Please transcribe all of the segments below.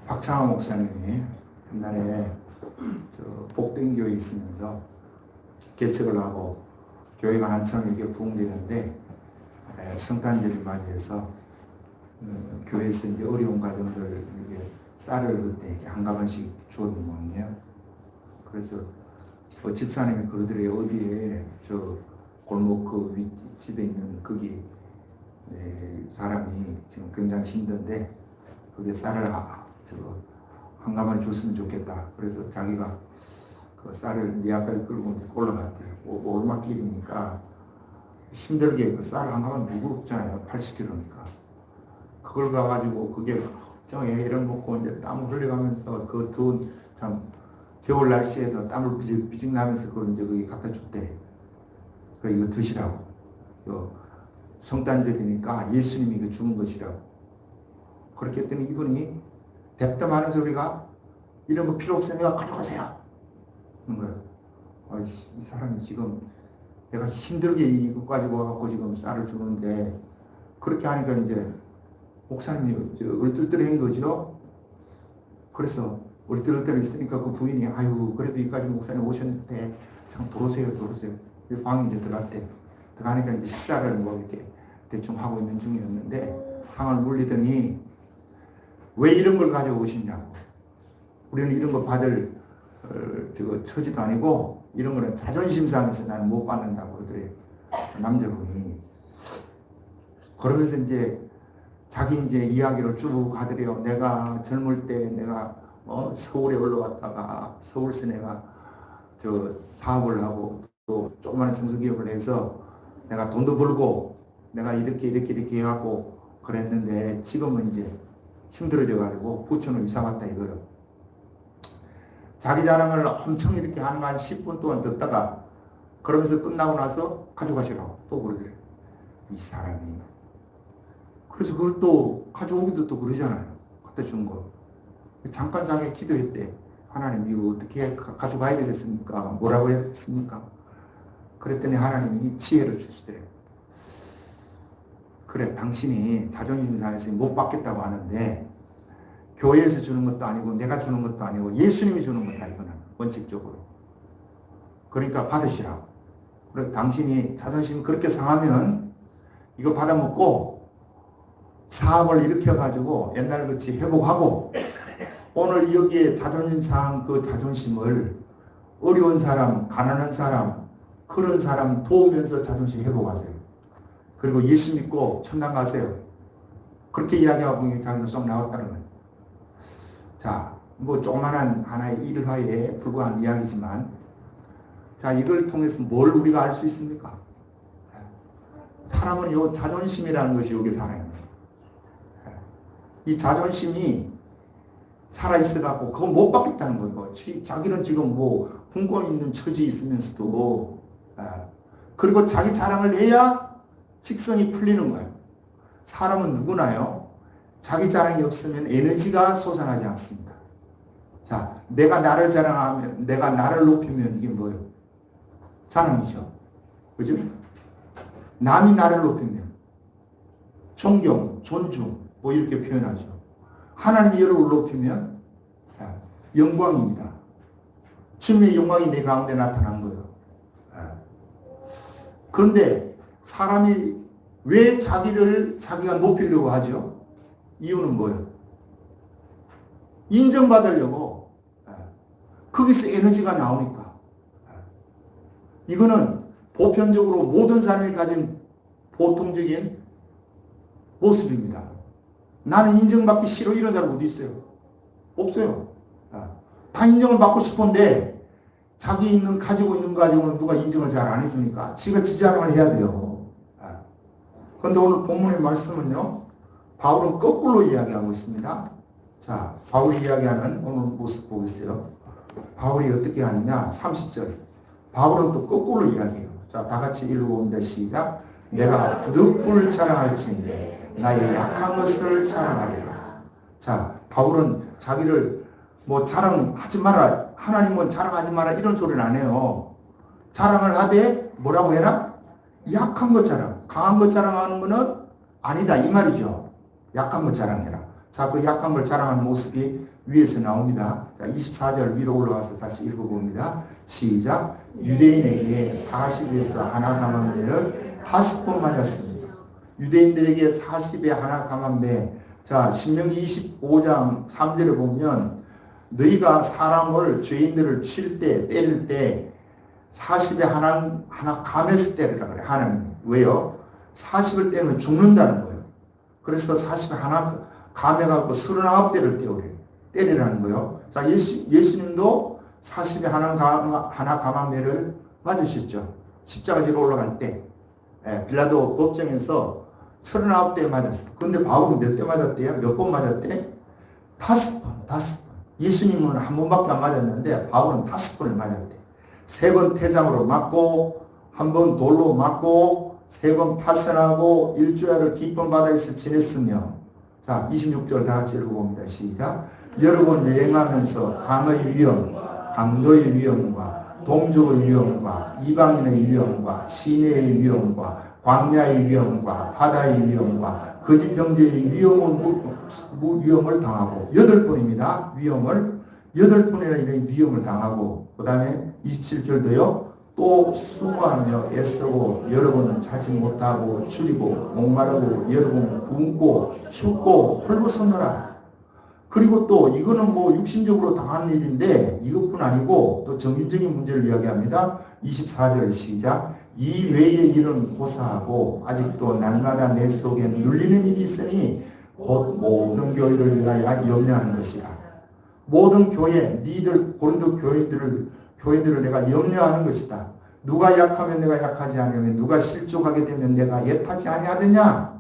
박창호 목사님이 옛날에 복된교회에 있으면서 개척을 하고 교회가 한참 이게 부흥되는데 성탄절을 맞이해서 교회에서 이제 어려운 가정들 이게 쌀을 그때 이렇게 한 가방씩 주었는 모양이에요. 그래서 집사님이 그러더래요. 어디에 저 골목 그 윗집에 있는 거기 사람이 지금 굉장히 힘든데 그게 쌀을 한 가마니 줬으면 좋겠다. 그래서 자기가 그 쌀을 니아까지 끌고 올라갔대요. 오르막길이니까 힘들게 그 쌀 한 가마니 무겁잖아요. 80kg니까. 그걸 가가지고 그게 걱정에 이런 먹고 이제 땀을 흘려가면서 그 더운 참 겨울 날씨에도 땀을 비직 나면서 그걸 이제 거기 갖다 줬대. 그래 이거 드시라고. 성탄절이니까 예수님이 이거 주는 것이라고. 그렇게 했더니 이분이 대뜸하는 소리가 이런 거 필요 없으니까 가져가세요. 그런 거예요. 이 사람이 지금 내가 힘들게 이거 가지고 와갖고 지금 쌀을 주는데 그렇게 하니까 이제 목사님이 얼떨떨한 거죠. 그래서 얼떨떨 있으니까 그 부인이 아유 그래도 여기까지 목사님 오셨는데 참 도로세요. 방에 이제 들어갔대. 들어가니까 이제 식사를 뭐 이렇게 대충 하고 있는 중이었는데 상을 물리더니 왜 이런 걸 가져오시냐고. 우리는 이런 거 받을 처지도 아니고 이런 거는 자존심 상해서 나는 못 받는다고 그러더래요. 남자분이. 그러면서 이제 자기 이제 이야기를 쭉 하더래요. 내가 젊을 때 내가 서울에 올라왔다가 서울서 내가 사업을 하고 또 조그마한 중소기업을 해서 내가 돈도 벌고 내가 이렇게 해갖고 그랬는데 지금은 이제 힘들어져가지고 부천으로 이사 왔다 이거요. 자기 자랑을 엄청 이렇게 한 10분 동안 듣다가 그러면서 끝나고 나서 가져가시라고 또 그러더래요. 이 사람이. 그래서 그걸 또 가져오기도 또 그러잖아요. 갖다 준 거. 잠깐 자기 기도했대. 하나님 이거 어떻게 가져가야 되겠습니까? 뭐라고 했습니까? 그랬더니 하나님이 지혜를 주시더래요. 그래 당신이 자존심 상해서 못 받겠다고 하는데 교회에서 주는 것도 아니고 내가 주는 것도 아니고 예수님이 주는 거다 이거는 원칙적으로. 그러니까 받으시라고. 그래 당신이 자존심이 그렇게 상하면 이거 받아먹고 사업을 일으켜가지고 옛날같이 회복하고 오늘 여기에 자존심 상한 그 자존심을 어려운 사람, 가난한 사람, 그런 사람 도우면서 자존심 회복하세요. 그리고 예수 믿고 천당 가세요. 그렇게 이야기하고 자기가 쏙 나왔다는 거예요. 자, 뭐 조그만한 하나의 일화에 불과한 이야기지만 자, 이걸 통해서 뭘 우리가 알 수 있습니까? 사람은 요 자존심이라는 것이 여기 살아요. 이 자존심이 살아있어갖고 그거 못 받겠다는 거예요. 자기는 지금 뭐 굶고 있는 처지에 있으면서도 그리고 자기 자랑을 해야 식성이 풀리는 거예요. 사람은 누구나요. 자기 자랑이 없으면 에너지가 솟아나지 않습니다. 자, 내가 나를 자랑하면, 내가 나를 높이면 이게 뭐예요? 자랑이죠. 그죠? 남이 나를 높이면 존경, 존중 뭐 이렇게 표현하죠. 하나님이 여러분을 높이면 영광입니다. 주님의 영광이 내 가운데 나타난 거예요. 그런데 사람이 왜 자기가 높이려고 하죠? 이유는 뭐예요? 인정받으려고. 거기서 에너지가 나오니까. 이거는 보편적으로 모든 사람이 가진 보통적인 모습입니다. 나는 인정받기 싫어 이런 사람 어디 있어요? 없어요. 다 인정을 받고 싶은데 자기 가지고 있는 거 가지고는 누가 인정을 잘 안 해주니까 지가 지자랑을 해야 돼요. 그런데 오늘 본문의 말씀은요, 바울은 거꾸로 이야기하고 있습니다. 자, 바울이 이야기하는 오늘 모습 보겠어요. 바울이 어떻게 하느냐? 30절. 바울은 또 거꾸로 이야기해요. 자, 다 같이 읽어봅니다. 시작. 내가 부득불 자랑할지인데 나의 약한 것을 자랑하리라. 자, 바울은 자기를 뭐 자랑하지 마라. 하나님은 자랑하지 마라. 이런 소리는 안 해요. 자랑을 하되 뭐라고 해라? 약한 것 자랑. 강한 것 자랑하는 것은 아니다. 이 말이죠. 약한 것 자랑해라. 자, 그 약한 걸 자랑하는 모습이 위에서 나옵니다. 자, 24절 위로 올라와서 다시 읽어봅니다. 시작. 유대인에게 40에서 하나 감한 배를 5번 맞았습니다. 유대인들에게 40에 하나 감한 배. 자, 신명기 25장 3절에 보면 너희가 사람을 죄인들을 칠 때, 때릴 때 40에 하나 감해서 때리라 그래. 하나님. 왜요? 40을 때리면 죽는다는 거예요. 그래서 40에 하나 감해갖고 39대를 때리라는 거예요. 자, 예수님도 40에 하나 감한 배를 맞으셨죠. 십자가지로 올라갈 때. 빌라도 법정에서 39대 맞았어. 그런데 바울은 몇 대 맞았대요? 몇 번 맞았대? 5번. 예수님은 한 번밖에 안 맞았는데 바울은 5번을 맞았대. 3번 태장으로 맞고, 1번 돌로 맞고, 3번 파선하고, 일주일을 깊은 바다에서 지냈으며, 자, 26절 다 같이 읽어봅니다. 시작. 여러 번 여행하면서 강의 위험, 강도의 위험과 동족의 위험과 이방인의 위험과 시내의 위험과 광야의 위험과 바다의 위험과 거짓 경제의 위험을 당하고 8번입니다. 위험을 8번이나 이런 위험을 당하고 그 다음에 27절도요. 또 수고하며 애쓰고 여러 번은 자지 못하고 줄이고 목마르고 여러 번 굶고 춥고 헐벗었노라. 그리고 또 이거는 뭐 육신적으로 당한 일인데 이것뿐 아니고 또 정신적인 문제를 이야기합니다. 24절 시작. 이 외의 일은 고사하고 아직도 날마다 내 속에 눌리는 일이 있으니 곧 모든 교회를 위하여 염려하는 것이라. 모든 교회, 니들 고린도 교회들을 내가 염려하는 것이다. 누가 약하면 내가 약하지 않으면 누가 실족하게 되면 내가 애타지 아니하느냐.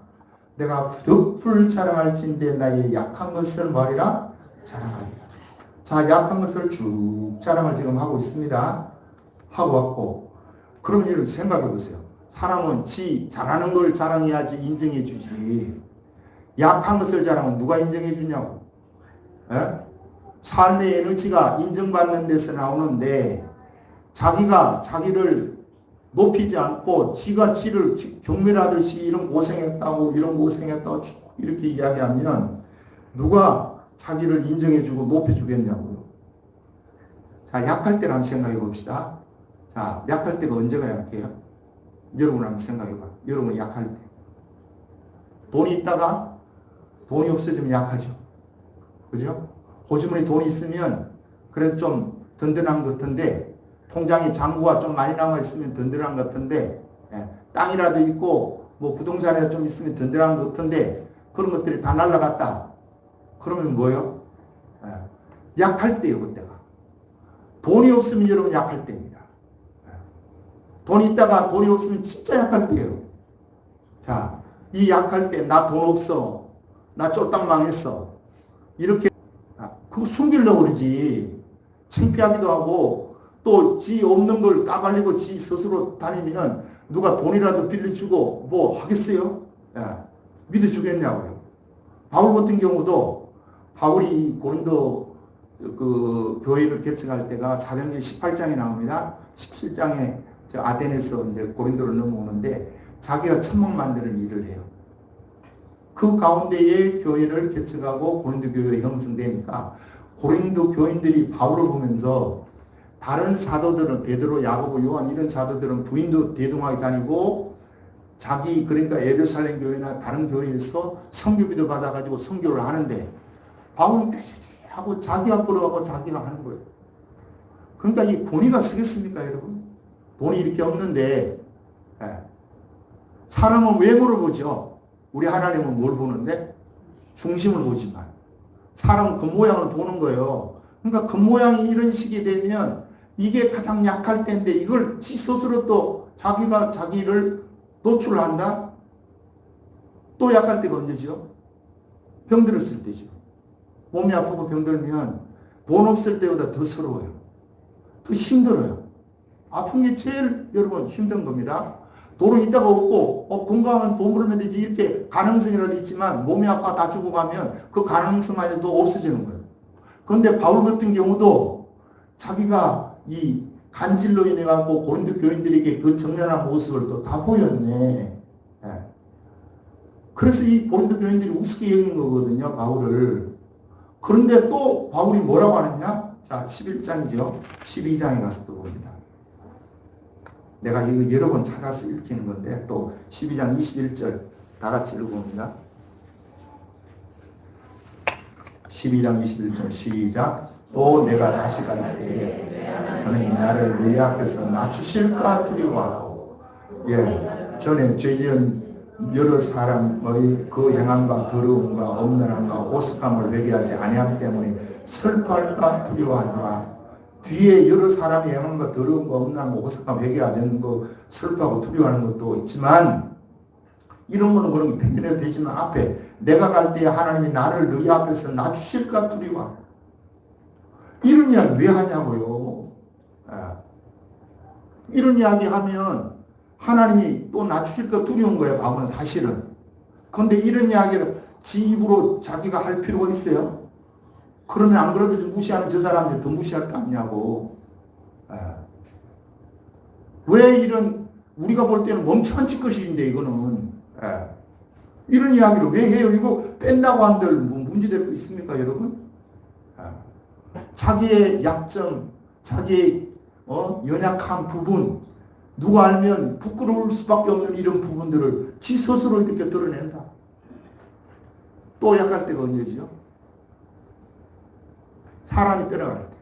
내가 덕불 자랑할진대 나의 약한 것을 말이라 자랑하리라. 자, 약한 것을 쭉 자랑을 지금 하고 있습니다. 하고 왔고 그럼 여러분 생각해 보세요. 사람은 지 잘하는 걸 자랑해야지 인정해 주지. 약한 것을 자랑하면 누가 인정해 주냐고. 에? 삶의 에너지가 인정받는 데서 나오는데 자기가 자기를 높이지 않고 지가 지를 경멸하듯이 이런 고생했다고 이렇게 이야기하면 누가 자기를 인정해주고 높여주겠냐고요. 자, 약할 때를 한번 생각해 봅시다. 자, 약할 때가 언제가 약해요? 여러분 한번 생각해 봐. 여러분 약할 때. 돈이 있다가 돈이 없어지면 약하죠. 그죠? 호주머니 돈이 있으면 그래도 좀 든든한 것 같은데 통장에 잔고가 좀 많이 남아있으면 든든한 것 같은데 땅이라도 있고 뭐 부동산이라도 좀 있으면 든든한 것 같은데 그런 것들이 다 날아갔다. 그러면 뭐예요? 약할 때예요. 그때가. 돈이 없으면 여러분 약할 때입니다. 돈이 있다가 돈이 없으면 진짜 약할 때예요. 자, 이 약할 때 나 돈 없어. 나 쫄딱 망했어. 이렇게 그거 숨기려고 그러지. 창피하기도 하고 또 지 없는 걸 까발리고 지 스스로 다니면 누가 돈이라도 빌려주고 뭐 하겠어요? 믿어주겠냐고요. 바울 같은 경우도 바울이 고린도 그 교회를 개척할 때가 사도행전 18장에 나옵니다. 17장에 아덴에서 이제 고린도로 넘어오는데 자기가 천막 만드는 일을 해요. 그 가운데에 교회를 개척하고 고린도 교회가 형성되니까 고린도 교인들이 바울을 보면서 다른 사도들은 베드로, 야고보, 요한 이런 사도들은 부인도 대동하게 다니고 자기 그러니까 예루살렘 교회나 다른 교회에서 선교비도 받아가지고 선교를 하는데 바울은 하고 자기가 끌어가고 자기가 하는 거예요. 그러니까 이 권위가 쓰겠습니까, 여러분? 돈이 이렇게 없는데 사람은 외모를 보죠. 우리 하나님은 뭘 보는데? 중심을 보지만 사람은 겉모양을 보는 거예요. 그러니까 겉모양이 이런 식이 되면 이게 가장 약할 때인데 이걸 지 스스로 또 자기가 자기를 노출한다? 또 약할 때가 언제죠? 병들었을 때죠. 몸이 아프고 병들면 돈 없을 때보다 더 서러워요. 더 힘들어요. 아픈 게 제일 여러분 힘든 겁니다. 돈은 있다가 없고 건강한 돈 벌면 되지 이렇게 가능성이라도 있지만 몸이 아파 다 죽어가면 그 가능성마저도 없어지는 거예요. 그런데 바울 같은 경우도 자기가 이 간질로 인해 갖고 고린도 교인들에게 그 정면한 모습을 또 다 보였네. 그래서 이 고린도 교인들이 우습게 여기는 거거든요, 바울을. 그런데 또 바울이 뭐라고 하느냐? 자, 11장이죠. 12장에 가서 또 봅니다. 내가 이거 여러 번 찾아서 읽히는 건데 또 12장 21절 다 같이 읽어봅니다. 12장 21절 시작. 또 내가 다시 갈 때에 너는 나를 내 앞에서 낮추실까 두려워하고, 예, 전에 죄지은 여러 사람의 그 행함과 더러움과 엄연함과 오싹함을 회개하지 아니함 때문에 슬퍼할까 두려워하노라. 뒤에 여러 사람의 행함과 더러움과 엄연함과 오싹함 회개하지 않는 거 슬퍼하고 두려워하는 것도 있지만, 이런 거는 그런 게 변해도 되지만 앞에 내가 갈 때 하나님이 나를 너희 앞에서 낮추실까 두려워. 이런 이야기 왜 하냐고요. 이런 이야기 하면 하나님이 또 낮추실까 두려운 거예요, 바울은 사실은. 그런데 이런 이야기를 지 입으로 자기가 할 필요가 있어요? 그러면 안 그래도 무시하는 저 사람들 더 무시할 거 아니냐고. 왜 이런, 우리가 볼 때는 멍청한 짓것인데 이거는. 이런 이야기를 왜 해요? 이거 뺀다고 한들 뭐 문제될 거 있습니까, 여러분? 자기의 약점, 자기의 연약한 부분, 누가 알면 부끄러울 수밖에 없는 이런 부분들을 지 스스로 이렇게 드러낸다. 또 약할 때가 언제죠? 사람이 떠나갈 때.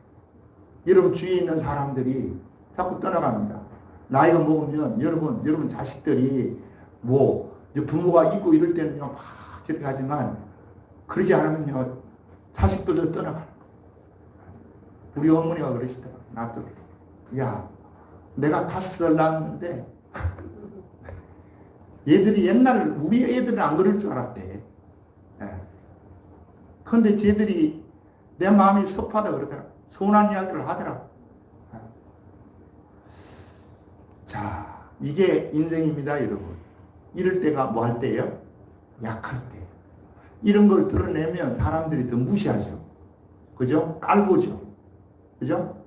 여러분 주위에 있는 사람들이 자꾸 떠나갑니다. 나이가 먹으면 여러분 자식들이 뭐 부모가 있고 이럴 때는요 막 저렇게 하지만 그러지 않으면요 자식들도 떠나가는 거예요. 우리 어머니가 그러시더라고요. 나도 야 내가 5살 낳았는데 얘들이 옛날 우리 애들은 안 그럴 줄 알았대. 그런데 쟤들이 내 마음이 섭하다 그러더라. 서운한 이야기를 하더라. 자, 이게 인생입니다, 여러분. 이럴 때가 뭐 할 때예요? 약할 때. 이런 걸 드러내면 사람들이 더 무시하죠. 그죠? 깔보죠. 그죠?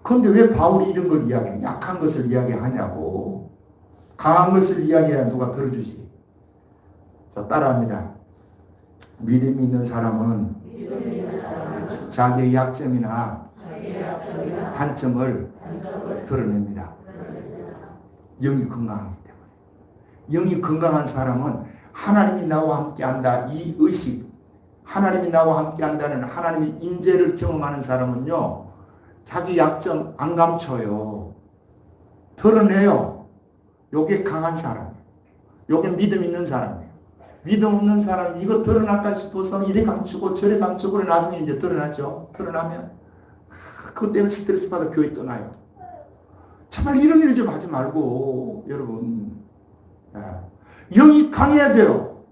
그런데 왜 바울이 이런 걸 이야기해? 약한 것을 이야기하냐고. 강한 것을 이야기해야 누가 들어주지. 자, 따라합니다. 믿음이 있는 사람은 자기의 약점이나 단점을 드러냅니다. 영이 건강하기 때문에. 영이 건강한 사람은 하나님이 나와 함께한다. 이 의식, 하나님이 나와 함께한다는 하나님의 임재를 경험하는 사람은요, 자기 약점 안 감춰요. 드러내요. 요게 강한 사람. 요게 믿음 있는 사람이에요. 믿음 없는 사람이 이거 드러날까 싶어서 이래 감추고 저래 감추고 나중에 이제 드러나죠. 드러나면 그것 때문에 스트레스 받아 교회 떠나요. 정말 이런 일 좀 하지 말고 여러분. 영이 강해야 돼요.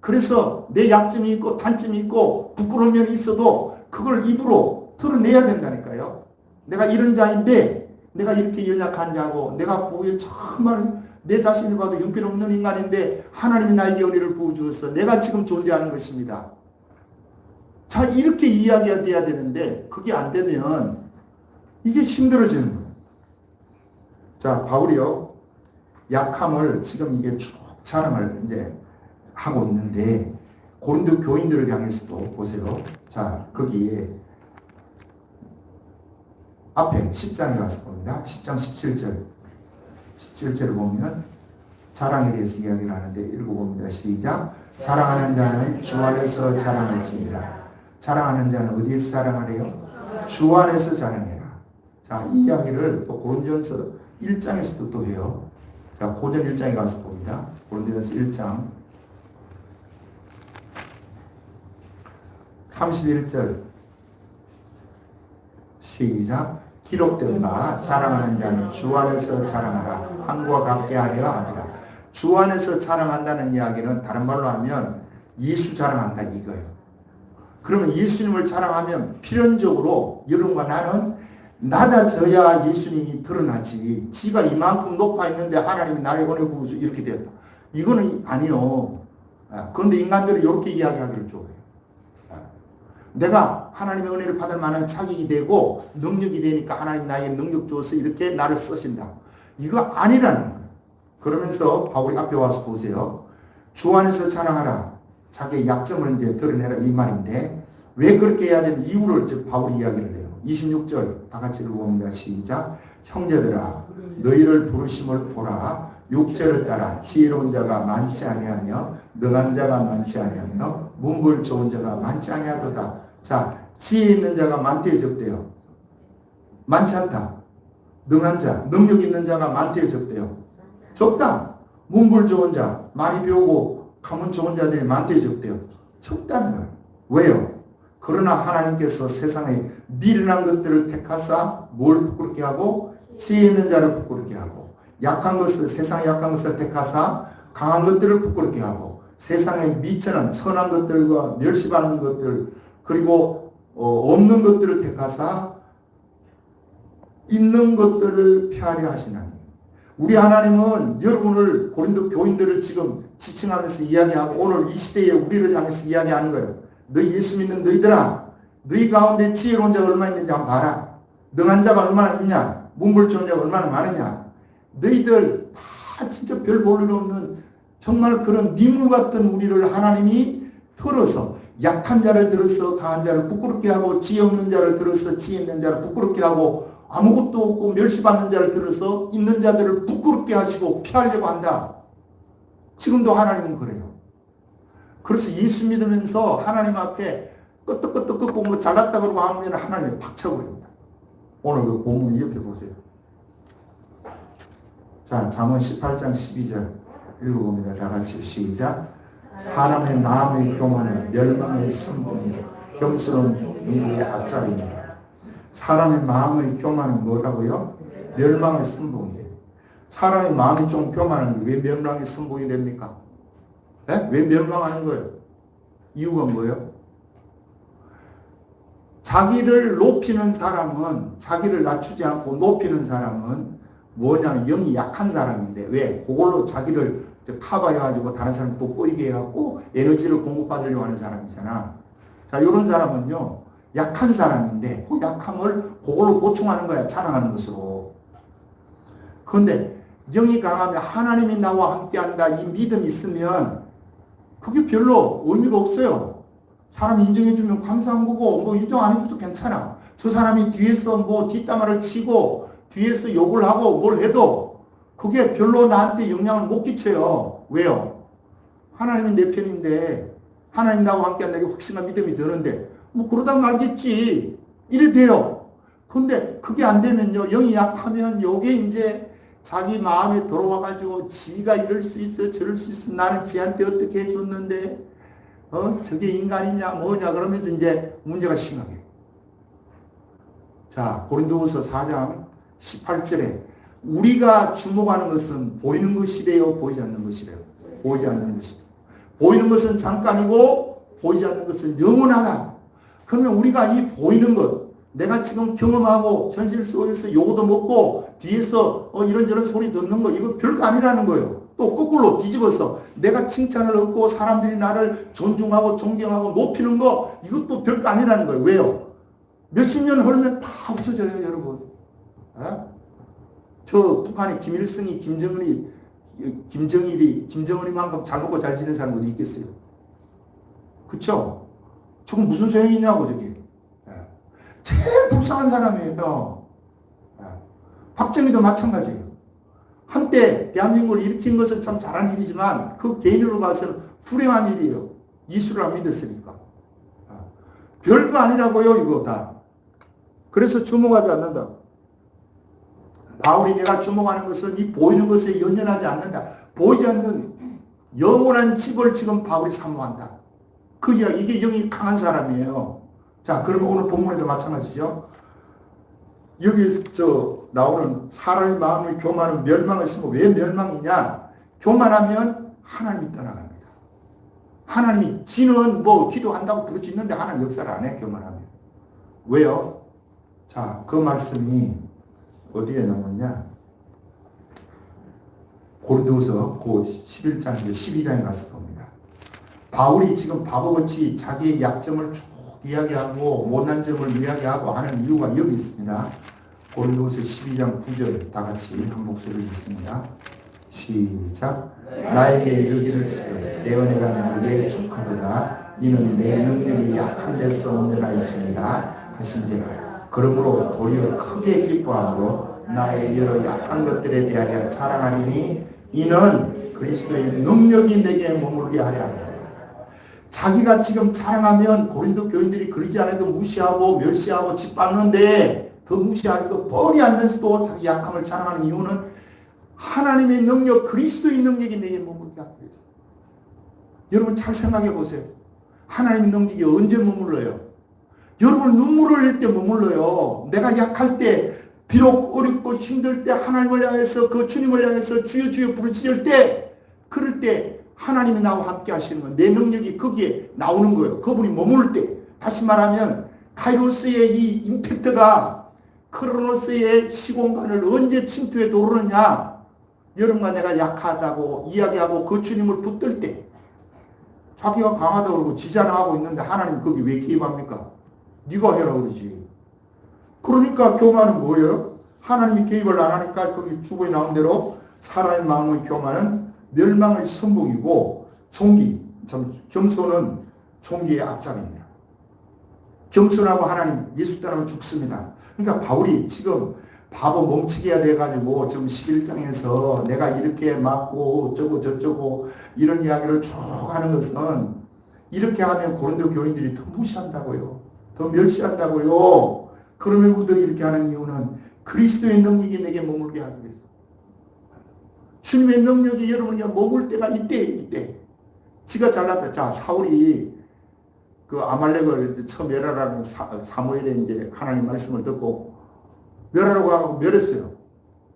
그래서 내 약점이 있고 단점이 있고 부끄러운 면이 있어도 그걸 입으로 드러내야 된다니까요. 내가 이런 자인데 내가 이렇게 연약한 자고 내가 보기에 정말 내 자신을 봐도 형편없는 인간인데 하나님이 나에게 은혜를 부어주어서 내가 지금 존재하는 것입니다. 자, 이렇게 이야기가 돼야 되는데 그게 안 되면 이게 힘들어지는 거예요. 자, 바울이요. 약함을 지금 이게 쭉 자랑을 이제 하고 있는데 고린도 교인들을 향해서도 보세요. 자, 거기에 앞에 10장에 가서 봅니다. 10장 17절을 보면 자랑에 대해서 이야기를 하는데 읽어봅니다. 시작. 자랑하는 자는 주 안에서 자랑할지니라. 자랑하는 자는 어디에서 자랑하래요? 주 안에서 자랑해라. 자, 이 이야기를 또 고린도전서 1장에서도 또 해요. 자, 고전 1장에 가서 봅니다. 고린도전서 1장 31절 시작. 기록된 바 자랑하는 자는 주 안에서 자랑하라. 한국과 같게 하려 함이라. 주 안에서 자랑한다는 이야기는 다른 말로 하면 예수 자랑한다 이거예요. 그러면 예수님을 자랑하면 필연적으로 여러분과 나는 낮아져야 예수님이 드러나지. 지가 이만큼 높아 있는데 하나님이 나를 은혜 부어서 이렇게 됐다. 이거는 아니요. 그런데 인간들은 이렇게 이야기하기를 좋아해요. 내가 하나님의 은혜를 받을 만한 자격이 되고 능력이 되니까 하나님 나에게 능력 주어서 이렇게 나를 쓰신다. 이거 아니라는 거예요. 그러면서 바울이 앞에 와서 보세요. 주 안에서 자랑하라. 자기의 약점을 이제 드러내라 이 말인데 왜 그렇게 해야 되는 이유를 즉 바울이 이야기를 해요. 26절 다 같이 읽어봅니다. 시작. 형제들아 너희를 부르심을 보라. 육체를 따라 지혜로운 자가 많지 아니하며 능한 자가 많지 아니하며 문벌 좋은 자가 많지 아니하도다. 자, 지혜 있는 자가 많대요 적대요? 많지 않다. 능한 자, 능력 있는 자가 많대요 적대요? 적다. 문벌 좋은 자, 많이 배우고 가문 좋은 자들이 많대요 적대요? 적다는 거예요. 왜요? 그러나 하나님께서 세상에 미련한 것들을 택하사 뭘 부끄럽게 하고 지혜 있는 자를 부끄럽게 하고 약한 것을 세상의 약한 것을 택하사 강한 것들을 부끄럽게 하고 세상에 미천한 천한 것들과 멸시받는 것들 그리고 없는 것들을 택하사 있는 것들을 폐하려 하시나니 우리 하나님은 여러분을 고린도 교인들을 지금 지칭하면서 이야기하고 오늘 이 시대에 우리를 향해서 이야기하는 거예요. 너희 예수 믿는 너희들아 너희 가운데 지혜로운 자가 얼마나 있는지 한번 봐라. 능한 자가 얼마나 있냐. 문벌 좋은 자가 얼마나 많으냐. 너희들 다 진짜 별 볼 일 없는 정말 그런 미물 같은 우리를 하나님이 털어서 약한 자를 들어서 강한 자를 부끄럽게 하고 지혜 없는 자를 들어서 지혜 있는 자를 부끄럽게 하고 아무것도 없고 멸시받는 자를 들어서 있는 자들을 부끄럽게 하시고 피하려고 한다. 지금도 하나님은 그래요. 그래서 예수 믿으면서 하나님 앞에 끄떡끄떡 끄고 뭐 잘났다 그러고 하면 하나님이 박쳐버립니다. 오늘 그 본문 옆에 보세요. 자, 잠언 18장 12절 읽어봅니다. 다 같이 시작. 사람의 마음의 교만은 멸망의 선봉이요 겸손은 누구의 앞자리입니다. 사람의 마음의 교만은 뭐라고요? 멸망의 선봉이에요. 사람의 마음이 좀 교만한 게 왜 멸망의 선봉이 됩니까? 네? 왜 멸망하는 거예요? 이유가 뭐예요? 자기를 높이는 사람은 자기를 낮추지 않고 높이는 사람은 뭐냐면 영이 약한 사람인데 왜? 그걸로 자기를 커버해가지고 다른 사람 또 꼬이게 해갖고 에너지를 공급받으려고 하는 사람이잖아. 자, 이런 사람은요 약한 사람인데 그 약함을 그걸로 보충하는 거야. 자랑하는 것으로. 그런데 영이 강하면 하나님이 나와 함께한다 이 믿음이 있으면 그게 별로 의미가 없어요. 사람 인정해주면 감사한 거고 뭐 인정 안 해줘도 괜찮아. 저 사람이 뒤에서 뭐 뒷담화를 치고 뒤에서 욕을 하고 뭘 해도 그게 별로 나한테 영향을 못 끼쳐요. 왜요? 하나님이 내 편인데 하나님 나와 함께한다는 게 확신한 믿음이 드는데 뭐 그러다 말겠지. 이래 돼요. 근데 그게 안 되면요. 영이 약하면 요게 이제 자기 마음에 들어와가지고 지가 이럴 수 있어 저럴 수 있어 나는 지한테 어떻게 해줬는데 저게 인간이냐 뭐냐 그러면서 이제 문제가 심하게. 자, 고린도후서 4장 18절에 우리가 주목하는 것은 보이는 것이래요 보이지 않는 것이래요? 보이지 않는 것이다. 보이는 것은 잠깐이고 보이지 않는 것은 영원하다. 그러면 우리가 이 보이는 것 내가 지금 경험하고 현실 속에서 요거도 먹고 뒤에서 이런저런 소리 듣는 거 이거 별거 아니라는 거예요. 또 거꾸로 뒤집어서 내가 칭찬을 얻고 사람들이 나를 존중하고 존경하고 높이는 거 이것도 별거 아니라는 거예요. 왜요? 몇십 년 흐르면 다 없어져요 여러분. 저 북한의 김일성이 김정일이만큼 잘 먹고 잘 지내는 사람 어디 있겠어요? 그쵸? 저건 무슨 소용이냐고 저게. 제일 불쌍한 사람이에요. 박정희도 마찬가지예요. 한때 대한민국을 일으킨 것은 참 잘한 일이지만 그 개인으로 봐서는 훌륭한 일이에요. 이수를 안 믿었으니까. 별거 아니라고요 이거 다. 그래서 주목하지 않는다. 바울이 내가 주목하는 것은 이 보이는 것에 연연하지 않는다. 보이지 않는 영원한 집을 지금 바울이 사모한다. 이게 영이 강한 사람이에요. 자, 그러면 오늘 본문에도 마찬가지죠. 여기 나오는 사람의 마음의 교만은 멸망을 쓰고 왜 멸망이냐? 교만하면 하나님이 떠나갑니다. 하나님이 지는 뭐 기도한다고 부르짖는데 하나님 역사를 안 해 교만하면. 왜요? 자, 그 말씀이 어디에 나오냐? 고린도서 11장 12장에 가서 봅니다. 바울이 지금 바보같이 자기의 약점을 쭉 이야기하고 못난 점을 이야기하고 하는 이유가 여기 있습니다. 고린도서 12장 9절 다 같이 한 목소리를 읽습니다. 시작. 나에게 이르기를 내 은혜가 내게 족하도다. 이는 내 능력이 약한 데서 온데나 있습니다 하신지라. 그러므로 도리어 크게 기뻐함으로 나의 여러 약한 것들에 대하여 자랑하리니 이는 그리스도의 능력이 내게 머물게 하려 합니다. 자기가 지금 자랑하면 고린도 교인들이 그러지 않아도 무시하고 멸시하고 짓밟는데 더 무시하고 뻔히 알면서도 자기 약함을 자랑하는 이유는 하나님의 능력, 그리스도의 능력이 내게 머물게 하기 위해서. 여러분 잘 생각해 보세요. 하나님의 능력이 언제 머물러요? 여러분 눈물을 흘릴 때 머물러요. 내가 약할 때, 비록 어렵고 힘들 때 하나님을 향해서 그 주님을 향해서 주여 주여 부르짖을 때, 그럴 때 하나님이 나와 함께 하시는 거예요. 내 능력이 거기에 나오는 거예요. 그분이 머물 때. 다시 말하면 카이로스의 이 임팩트가 크로노스의 시공간을 언제 침투해 도르느냐. 여러분과 내가 약하다고 이야기하고 그 주님을 붙들 때, 자기가 강하다고 그러고 지자랑하고 있는데 하나님 거기 왜 개입합니까? 네가 해라 그러지. 그러니까 교만은 뭐예요? 하나님이 개입을 안 하니까 거기 주보에 나온 대로 사람의 마음을 교만은 멸망의 선봉이고 겸손은 종기의 앞잡입니다. 겸손하고 하나님 예수 따르면 죽습니다. 그러니까 바울이 지금 바보 멍치기가 돼가지고 지금 11장에서 내가 이렇게 맞고 어쩌고 저쩌고 이런 이야기를 쭉 하는 것은 이렇게 하면 고린도 교인들이 더 무시한다고요. 더 멸시한다고요. 그러면 그들이 이렇게 하는 이유는 그리스도의 능력이 내게 머물게 하기 위해서. 주님의 능력이 여러분에게 머물 때가 이때. 지가 잘났다. 자, 사울이 그 아말렉을 처음 멸하라는 사무엘의 이제 하나님 말씀을 듣고 멸하라고 하고 멸했어요.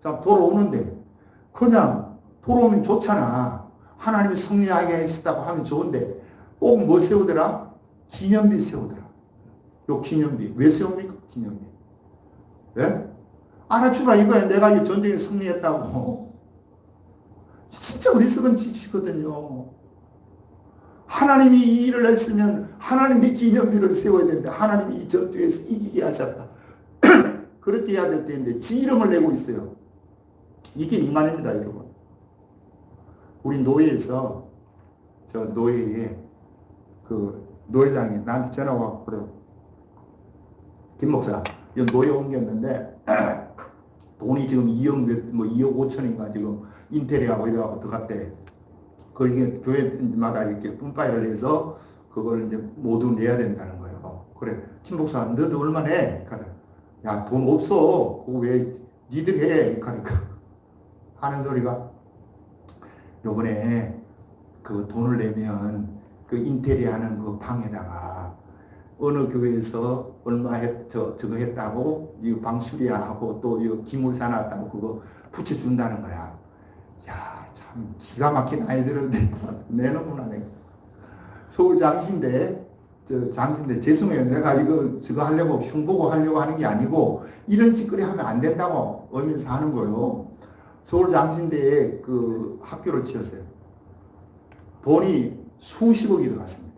자, 돌아오는데 그냥 돌아오면 좋잖아. 하나님이 승리하게 하시다고 하면 좋은데 꼭 뭐 세우더라? 기념비 세우더라. 요 기념비. 왜 세웁니까? 기념비. 왜? 알아주라 이거야. 내가 이 전쟁에 승리했다고. 진짜 어리석은 짓이거든요. 하나님이 이 일을 했으면 하나님의 기념비를 세워야 되는데 하나님이 이 전투에서 이기게 하셨다. 그렇게 해야 될 때인데 지 이름을 내고 있어요. 이게 인간입니다, 여러분. 우리 노예에서 저 노예에 그 노회장이 나한테 전화 와서 그래요. 김 목사, 이 노예 옮겼는데 돈이 지금 2억 5천인가 지금 인테리어하고 이래갖고 들어갔대. 그 이게 교회마다 이렇게 분파일을 해서 그걸 이제 모두 내야 된다는 거예요. 그래, 김 목사, 너도 얼마 내? 야, 돈 없어. 그거 왜 니들 해? 그러니까 하는 소리가 요번에 그 돈을 내면 그 인테리어 하는 그 방에다가 어느 교회에서 얼마 저거 했다고 이 방 수리하고 또 이 기물 사놨다고 그거 붙여준다는 거야. 야, 참 기가 막힌 아이들을 내놓구나 내가. 서울 장신대 죄송해요. 내가 이거 저거 하려고 흉보고 하려고 하는 게 아니고 이런 짓거리 하면 안 된다고 의미에서 하는 거예요. 서울 장신대에 그 학교를 지었어요. 돈이 수십억이 들어갔습니다.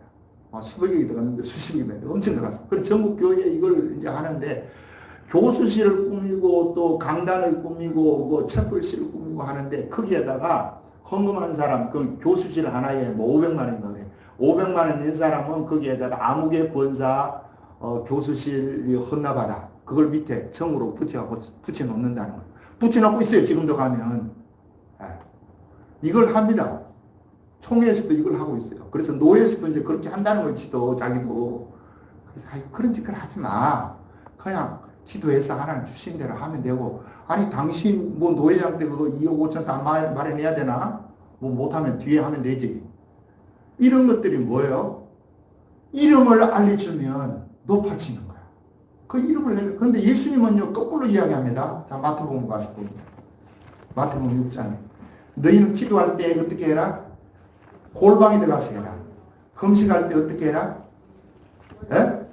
수백억이 들어갔는데 수십억이 엄청 들어갔어요. 그래서 전국 교회에 이걸 이제 하는데 교수실을 꾸미고 또 강단을 꾸미고 뭐 첩불실을 꾸미고 하는데 거기에다가 헌금한 사람 그 교수실 하나에 뭐 500만 원인가 그래. 500만 원 낸 사람은 거기에다가 아무개 권사 교수실 헌납하다. 그걸 밑에 정으로 붙여놓는다는 거예요. 붙여놓고 있어요. 지금도 가면. 이걸 합니다. 총회에서도 이걸 하고 있어요. 그래서 노예에서도 이제 그렇게 한다는 거지도 자기도. 그래서 그런 짓을 하지 마. 그냥 기도해서 하나님 주신 대로 하면 되고. 아니 당신 뭐 노예장 때 그거 2억 5천 다 마련해야 되나? 뭐 못하면 뒤에 하면 되지. 이런 것들이 뭐예요? 이름을 알려주면 높아지는 거야. 그 이름을 그런데 예수님은요 거꾸로 이야기합니다. 자, 마태복음 가서 봅니다. 마태복음 6장에 너희는 기도할 때 어떻게 해라? 골방에 들어가서 해라. 금식할 때 어떻게 해라? 에?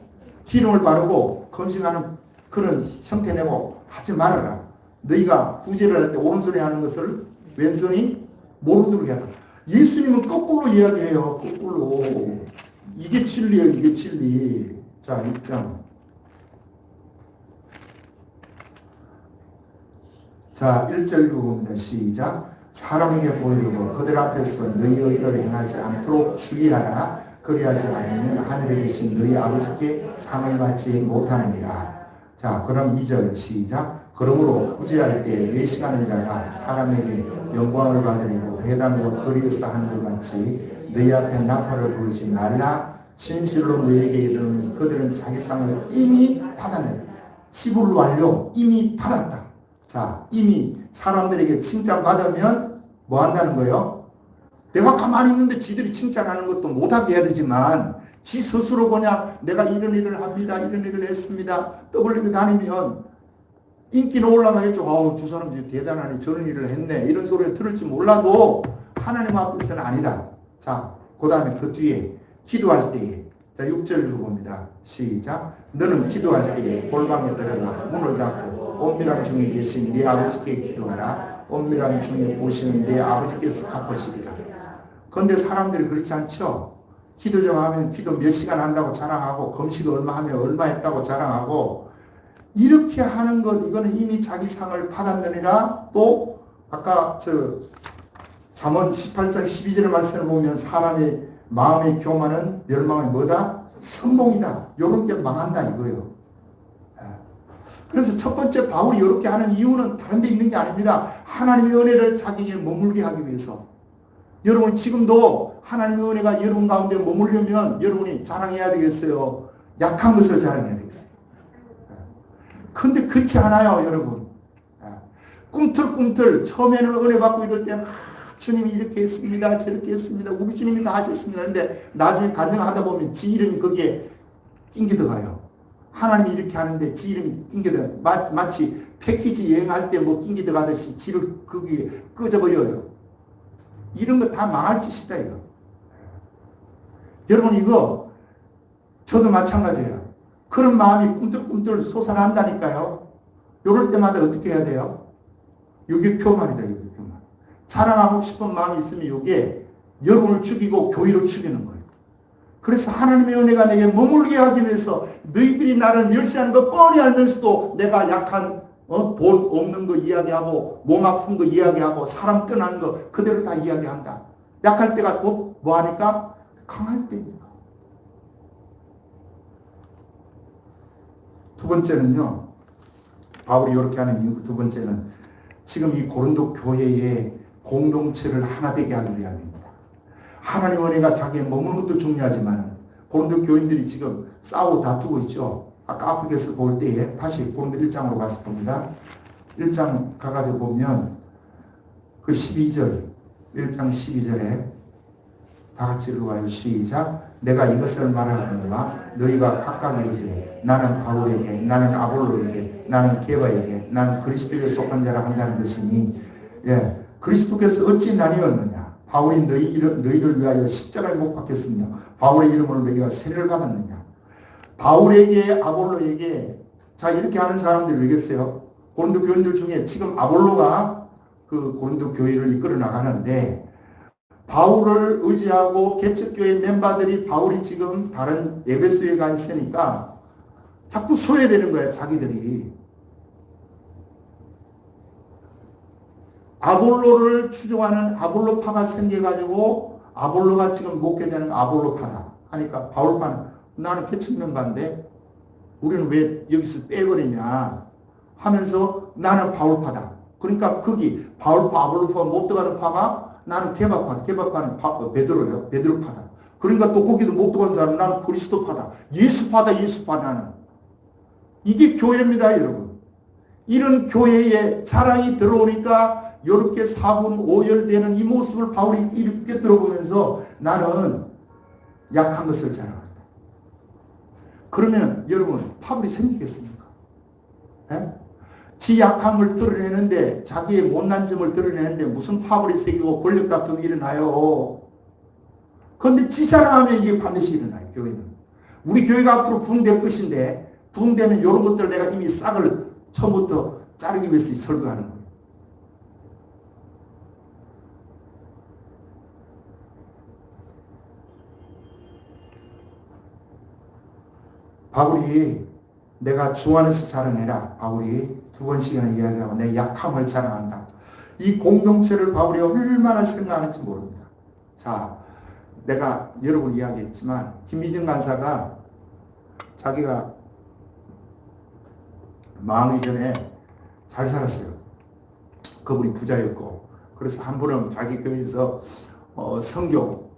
기름을 바르고 금식하는 그런 형태 내고 하지 말아라. 너희가 구제를 할 때 오른손에 하는 것을 왼손이 모르도록 해라. 예수님은 거꾸로 이야기해요. 거꾸로. 이게 진리예요. 이게 진리. 자, 6장. 자, 1절 읽어봅니다. 시작. 사람에게 보이려고 그들 앞에서 너희 의를 행하지 않도록 주의하라. 그리하지 않으면 하늘에 계신 너희 아버지께 상을 받지 못하느니라. 자, 그럼 2절 시작. 그러므로 후지할 때 외식하는 자가 사람에게 영광을 받으려고 회당과 거리에서 하는 것 같이 너희 앞에 나팔을 부르지 말라. 진실로 너희에게 이르노니 그들은 자기 상을 이미 받았네. 시불 완료. 이미 받았다. 자, 이미 사람들에게 칭찬받으면 뭐 한다는 거예요? 내가 가만히 있는데 지들이 칭찬하는 것도 못하게 해야 되지만 지 스스로 그냥 내가 이런 일을 합니다. 이런 일을 했습니다. 떠벌리고 다니면 인기는 올라가겠죠. 아우, 저 사람 대단하네. 저런 일을 했네. 이런 소리를 들을지 몰라도 하나님 앞에서는 아니다. 자, 그 다음에 그 뒤에 기도할 때에 자, 6절 읽어봅니다. 시작. 너는 기도할 때에 골방에 들어가 문을 닫고 엄밀한 중에 계신 네 아버지께 기도하라. 엄밀한 중에 보시는 네 아버지께서 갚으시리라. 그런데 사람들이 그렇지 않죠. 기도 좀 하면 기도 몇 시간 한다고 자랑하고 금식 얼마 하면 얼마 했다고 자랑하고 이렇게 하는 것 이거는 이미 자기 상을 받았느니라. 또 아까 잠언 18장 12절 말씀을 보면 사람의 마음의 교만은 멸망의 뭐다? 선봉이다. 요렇게 망한다 이거예요. 그래서 첫 번째 바울이 이렇게 하는 이유는 다른 데 있는 게 아닙니다. 하나님의 은혜를 자기에게 머물게 하기 위해서. 여러분 지금도 하나님의 은혜가 여러분 가운데 머물려면 여러분이 자랑해야 되겠어요. 약한 것을 자랑해야 되겠어요. 근데 그렇지 않아요 여러분. 꿈틀꿈틀 처음에는 은혜 받고 이럴 때는 주님이 이렇게 했습니다. 저렇게 했습니다. 우리 주님이 다 하셨습니다. 근데 나중에 간증하다 보면 지 이름이 거기에 낑겨 들어가요. 하나님이 이렇게 하는데 지 이름이 낑겨 들어가요. 마치 패키지 여행할 때 뭐 낑겨 들어가듯이 지를 거기에 끄집어요. 이런 거 다 망할 짓이다 이거. 여러분 이거 저도 마찬가지예요. 그런 마음이 꿈틀꿈틀 솟아난다니까요. 이럴 때마다 어떻게 해야 돼요? 이게 교만이다. 이게 교만. 자랑하고 싶은 마음이 있으면 이게 여러분을 죽이고 교회를 죽이는 거예요. 그래서 하나님의 은혜가 내게 머물게 하기 위해서 너희들이 나를 멸시하는 거 뻔히 알면서도 내가 약한 돈 없는 거 이야기하고 몸 아픈 거 이야기하고 사람 떠나는 거 그대로 다 이야기한다. 약할 때가 곧 뭐하니까? 강할 때입니다. 두 번째는요. 바울이 이렇게 하는 이유 두 번째는 지금 이 고린도 교회의 공동체를 하나 되게 하기 위함입니다. 하나님 은혜가 자기에 머무는 것도 중요하지만 고린도 교인들이 지금 싸우고 다투고 있죠. 아까 앞에서 볼 때에 다시 고린도 1장으로 가서 봅니다. 1장 가가지고 보면 그 12절 1장 12절에 다 같이 읽어봐요. 시작. 내가 이것을 말하노라 너희가 각각 이르되 나는 바울에게 나는 아볼로에게 나는 게바에게 나는 그리스도에 속한 자라 한다는 것이니 그리스도께서 어찌 나뉘었느냐 바울이 너희를 위하여 십자가에 못 박혔으며 바울의 이름으로 너희가 세례를 받았느냐 바울에게 아볼로에게 자 이렇게 하는 사람들이 왜겠어요? 고린도 교인들 중에 지금 아볼로가 그 고린도 교회를 이끌어 나가는데 바울을 의지하고 개척교회 멤버들이 바울이 지금 다른 에베소에 가 있으니까 자꾸 소외되는 거예요. 자기들이. 아볼로를 추종하는 아볼로파가 생겨가지고 아볼로가 지금 목회자는 아볼로파다 하니까 바울파는 나는 개척 멤버인데 우리는 왜 여기서 빼버리냐 하면서 나는 바울파다. 그러니까 거기 바울파 아볼로파 못 들어가는 파가 나는 게바파, 게바파는 베드로예요. 베드로파다. 그러니까 또 거기도 못 들어간 사람은 나는 그리스도파다. 예수파다, 예수파 나는. 이게 교회입니다, 여러분. 이런 교회에 자랑이 들어오니까 이렇게 사분오열되는 이 모습을 바울이 이렇게 들어보면서 나는 약한 것을 자랑한다. 그러면 여러분 파벌이 생기겠습니까? 에? 지 약함을 드러내는데 자기의 못난 점을 드러내는데 무슨 파벌이 생기고 권력 다툼이 일어나요. 그런데 지 자랑하면 이게 반드시 일어나요. 교회는. 우리 교회가 앞으로 부흥될 것인데 부흥되면 이런 것들 내가 이미 싹을 처음부터 자르기 위해서 설교하는 거예요. 바울이 내가 주 안에서 자랑해라. 바울이 두 번씩이나 이야기하고 내 약함을 자랑한다. 이 공동체를 바울이 얼마나 생각하는지 모릅니다. 자, 내가 여러 번 이야기했지만 김미정 간사가 자기가 망하기 전에 잘 살았어요. 그분이 부자였고, 그래서 한 번은 자기 교회에서 선교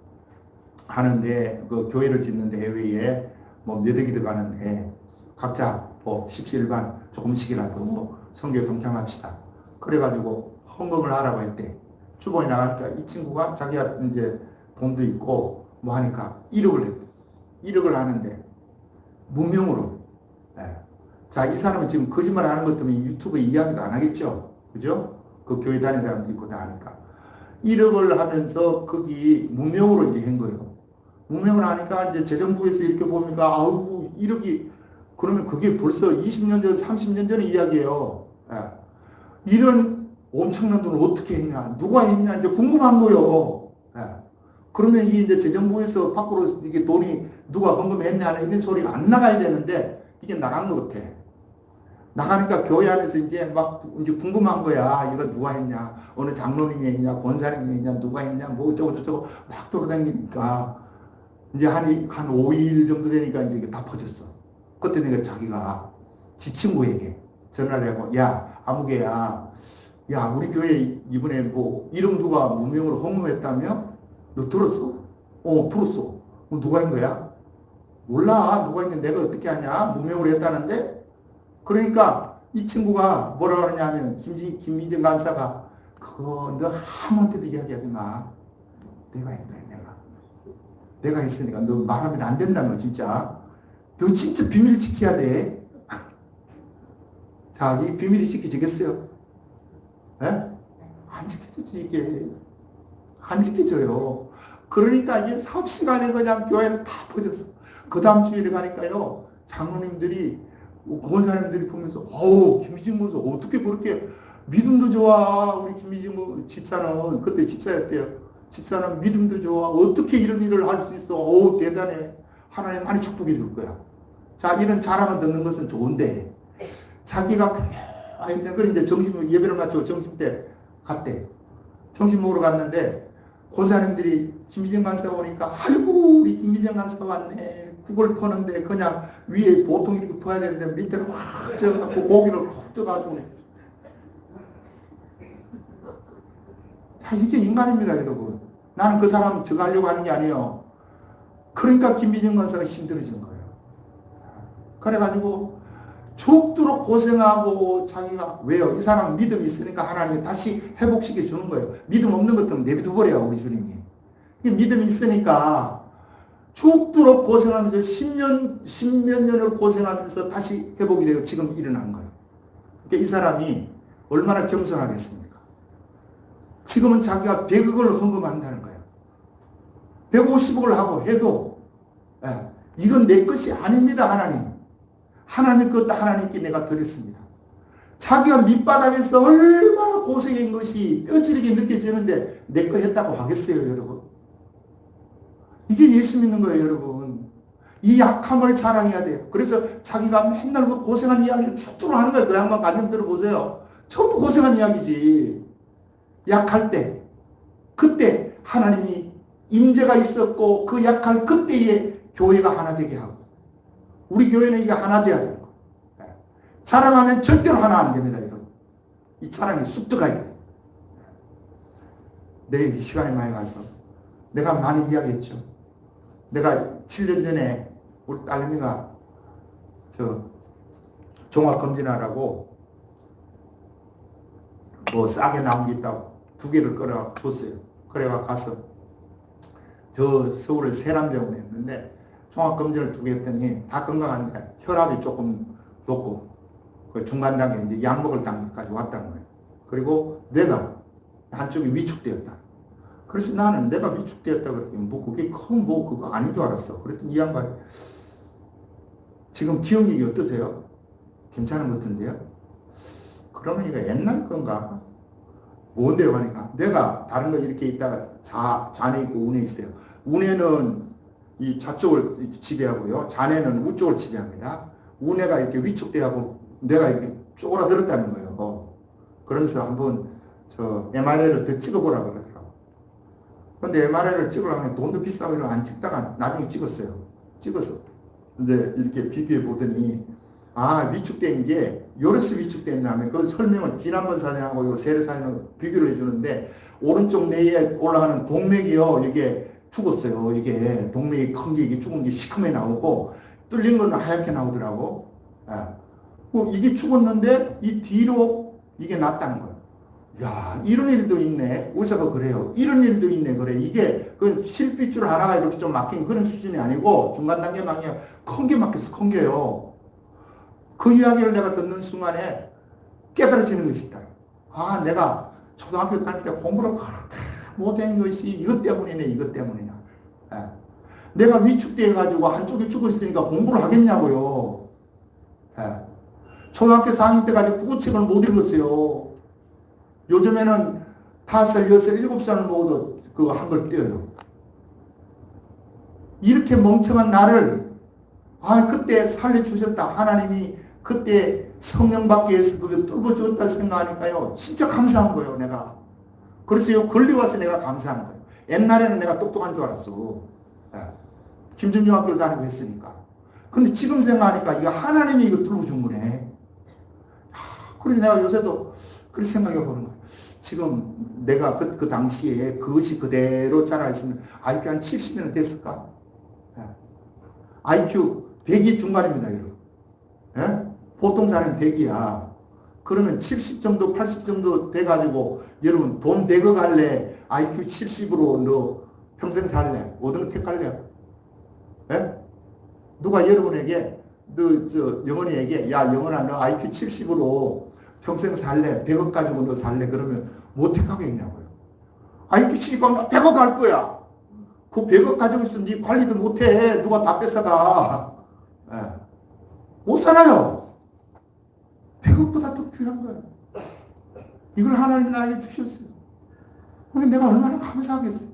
하는데, 그 교회를 짓는데 해외에 몇 억이 들어가는데 각자 십시일반 조금씩이라도 선교에 동참합시다. 그래가지고 헌금을 하라고 했대. 주번에 나가니까 이 친구가 자기가 이제 돈도 있고 뭐 하니까 1억을 했대. 1억을 하는데 무명으로. 예. 자, 이 사람은 지금 거짓말 하는 것 때문에 유튜브에 이야기도 안 하겠죠. 그죠? 그 교회 다니는 사람도 있고 다 하니까. 1억을 하면서 거기 무명으로 이제 한 거예요. 무명을 하니까 이제 재정부에서 이렇게 보니까 아우 1억이 그러면 그게 벌써 20년 전, 30년 전의 이야기예요. 예. 이런 엄청난 돈을 어떻게 했냐, 누가 했냐 이제 궁금한 거예요. 예. 그러면 이게 이제 재정부에서 밖으로 이게 돈이 누가 헌금했냐 이런 소리가 안 나가야 되는데 이게 나간 것 같아. 나가니까 교회 안에서 이제 막 이제 궁금한 거야. 이거 누가 했냐, 어느 장로님이 했냐, 권사님이 했냐, 누가 했냐, 뭐 어쩌고 저쩌고 막 돌아다니니까 이제 한 5일 정도 되니까 이제 이게 다 퍼졌어. 그때 내가 자기가 지 친구에게 전화를 하고, 야, 아무개야, 야, 우리 교회 이번에 뭐 이름 누가 무명으로 헌금했다며? 너 들었어? 들었어. 누가 한 거야? 몰라. 누가 했는데 내가 어떻게 하냐? 무명으로 했다는데? 그러니까 이 친구가 뭐라 그러냐면 김미정 간사가 그거 너 아무한테도 이야기하지 마. 내가 했다. 내가 했으니까 너 말하면 안 된다. 너 진짜. 너 진짜 비밀 지켜야 돼. 자, 이 비밀이 지켜지겠어요? 에? 안 지켜지지 이게. 안 지켜져요. 그러니까 이게 사업 시간에 그냥 교회는 다 퍼졌어. 그 다음 주일에 가니까요, 장로님들이, 권사님들이 보면서, 김미정 목사 어떻게 그렇게 믿음도 좋아. 우리 김미정 집사는, 그때 집사였대요. 집사는 믿음도 좋아. 어떻게 이런 일을 할 수 있어. 대단해. 하나님 많이 축복해 줄 거야. 자, 이런 자랑을 듣는 것은 좋은데, 자기가, 그래 이제 점심, 예배를 마치고 점심 때 갔대. 점심 먹으러 갔는데, 고사님들이 김미정 간사 오니까, 아이고, 우리 김미정 간사 왔네. 국을 퍼는데, 그냥 위에 보통 이렇게 퍼야 되는데, 밑에는 확 쪄갖고, 고기를 확 떠가지고. 자, 이게 인간입니다, 여러분. 나는 그 사람 저거 하려고 하는 게 아니에요. 그러니까 김미정 간사가 힘들어진 거예요. 그래가지고 죽도록 고생하고 자기가, 왜요? 이 사람 믿음이 있으니까 하나님이 다시 회복시켜 주는 거예요. 믿음 없는 것들은 내비둬버려요, 우리 주님이. 믿음이 있으니까 죽도록 고생하면서 10몇 년을 고생하면서 다시 회복이 되고 지금 일어난 거예요. 그러니까 이 사람이 얼마나 겸손하겠습니까? 지금은 자기가 100억을 헌금한다는 거예요. 150억을 하고 해도, 이건 내 것이 아닙니다, 하나님. 하나님 것 하나님께 내가 드렸습니다. 자기가 밑바닥에서 얼마나 고생한 것이 뼈저리게 느껴지는데 내 거 했다고 하겠어요, 여러분? 이게 예수 믿는 거예요, 여러분. 이 약함을 자랑해야 돼요. 그래서 자기가 맨날 그 고생한 이야기를 쭉 하는 거예요. 그 양반 가정 들어보세요. 전부 고생한 이야기지. 약할 때, 그때 하나님이 임재가 있었고 그 약할 그때에 교회가 하나 되게 하고, 우리 교회는 이게 하나 되어야 돼요. 자랑하면 절대로 하나 안 됩니다, 여러분. 이 자랑이 쑥득해야 돼요. 내일 시간이 많이 가서 내가 많이 이야기했죠. 내가 7년 전에 우리 딸내미가 종합검진하라고 뭐 싸게 나온 게 있다고 2개를 끌어 줬어요. 그래가 가서 저 서울의 세남병원에 했는데 종합검진을 2개 했더니 다 건강한데 혈압이 조금 높고 그 중간 단계 이제 약 먹을 단계까지 왔다는 거예요. 그리고 뇌가 한쪽이 위축되었다. 그래서 나는 내가 위축되었다 그랬더니 뭐 그게 큰 뭐 그거 아닌 줄 알았어. 그랬더니 이 양반이 지금 기억력이 어떠세요? 괜찮은 것 같은데요? 그러면 이거 옛날 건가? 뭔데요? 하니까 내가 다른 거 이렇게 있다가 좌뇌 있고 우뇌 있어요. 우뇌는 이 좌쪽을 지배하고요. 좌뇌는 우쪽을 지배합니다. 우뇌가 이렇게 위축되고 뇌가 이렇게 쪼그라들었다는 거예요. 그러면서 한번 저 MRI를 더 찍어보라 그러더라고. 근데 MRI를 찍으려면 돈도 비싸고 이러면 안 찍다가 나중에 찍었어요. 찍어서 이제 이렇게 비교해 보더니 위축된 게 요래서 위축됐냐면 그 설명을 지난번 사진하고 요 세례 사진을 비교를 해주는데 오른쪽 뇌에 올라가는 동맥이요 이게 죽었어요. 이게 동맥이 큰 게 이게 죽은 게 시커멓게 나오고 뚫린 건 하얗게 나오더라고. 이게 죽었는데 이 뒤로 이게 났다는 거예요. 야, 이런 일도 있네. 의사가 그래요. 이런 일도 있네. 그래. 이게 그 실핏줄 하나가 이렇게 좀 막힌 그런 수준이 아니고 중간 단계만 그냥 큰 게 막혀서 큰 게요. 그 이야기를 내가 듣는 순간에 깨달아지는 것이 있다. 내가 초등학교 다닐 때 공부를 그렇게 못한 것이 이것 때문이네. 이것 때문이냐. 내가 위축되어가지고 한쪽이 죽었으니까 공부를 하겠냐고요. 초등학교 4학년 때까지 국어책을 못 읽었어요. 요즘에는 5, 6, 7살 먹어도 그거 한글 띄어요. 이렇게 멍청한 나를 그때 살려주셨다. 하나님이 그때 성령 받기 위해서 그걸 뚫어주었다 생각하니까요. 진짜 감사한 거예요, 내가. 그래서 걸려와서 내가 감사한 거예요. 옛날에는 내가 똑똑한 줄 알았어. 김준중학교를 다니고 했으니까. 근데 지금 생각하니까 이거 하나님이 이거 뚫어준 거네. 그래서 내가 요새도 그렇게 생각해 보는 거예요. 지금 내가 그 당시에 그것이 그대로 자라있으면 IQ 한 70년 됐을까? IQ 100이 중간입니다, 여러분. 보통 사람은 100이야. 그러면 70 정도, 80 정도 돼가지고 여러분 돈 100억 할래? IQ 70으로 너 평생 살래? 어떤 거 택할래요? 누가 여러분에게 영원이에게 영원아 너 IQ 70으로 평생 살래? 100억 가지고 너 살래? 그러면 못 택하겠냐고요. IQ 70가 100억 갈 거야. 그 100억 가지고 있으면 네 관리도 못해. 누가 다 뺏어가. 못 살아요. 100억보다 더 귀한 거예요. 이걸 하나님 나에게 주셨어요. 근데 내가 얼마나 감사하겠어요.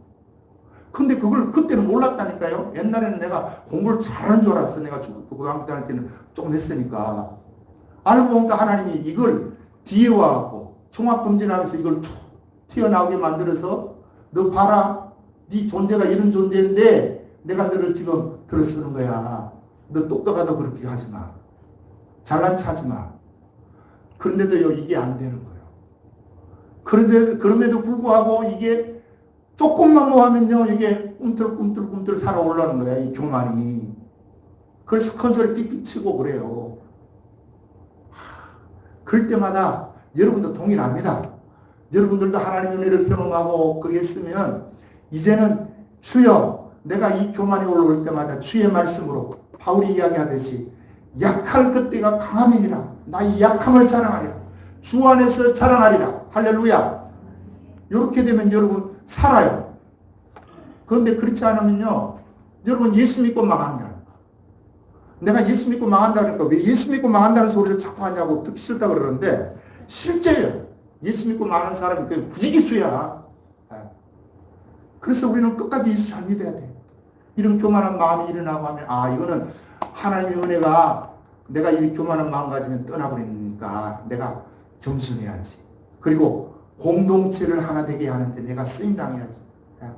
근데 그걸 그때는 몰랐다니까요. 옛날에는 내가 공부를 잘하는 줄 알았어. 내가 고등학교 다닐 때는 조금 했으니까. 알고 보니까 하나님이 이걸 뒤에 와갖고 종합검진하면서 이걸 툭 튀어나오게 만들어서 너 봐라. 네 존재가 이런 존재인데 내가 너를 지금 들어 쓰는 거야. 너 똑똑하다 그렇게 하지 마. 잘난 척하지 마. 그런데도요 이게 안 되는 거예요. 그럼에도 불구하고 이게 조금만 뭐 하면요 이게 꿈틀꿈틀 살아 올라오는 거야. 이 교만이. 그래서 큰 소리 삑삑 치고 그래요. 그럴 때마다 여러분도 동일합니다. 여러분들도 하나님의 은혜를 경험하고 그게 했으면 이제는 주여 내가 이 교만이 올라올 때마다 주의 말씀으로 바울이 이야기하듯이 약할 그때가 강함이니라. 나의 약함을 자랑하리라. 주 안에서 자랑하리라. 할렐루야. 이렇게 되면 여러분 살아요. 그런데 그렇지 않으면요 여러분 예수 믿고 망한다. 내가 예수 믿고 망한다 그러니까 왜 예수 믿고 망한다는 소리를 자꾸 하냐고 듣기 싫다 그러는데 실제예요. 예수 믿고 망하는 사람이 그 부지기수야. 그래서 우리는 끝까지 예수 잘 믿어야 돼. 이런 교만한 마음이 일어나고 하면 이거는 하나님의 은혜가 내가 이 교만한 마음 가지면 떠나버리니까 내가 겸손해야지. 그리고 공동체를 하나 되게 하는데 내가 쓰임당해야지.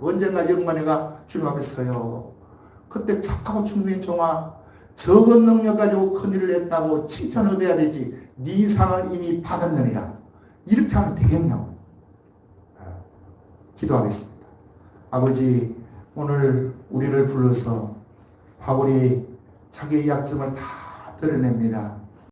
언젠가 여러분과 내가 주님 앞에 서요. 그때 착하고 충분히 종아 적은 능력 가지고 큰일을 했다고 칭찬 얻어야 되지. 네 상을 이미 받았느니라. 이렇게 하면 되겠냐고. 기도하겠습니다. 아버지 오늘 우리를 불러서 바울이 자기의 약점을 다 드러냅니다.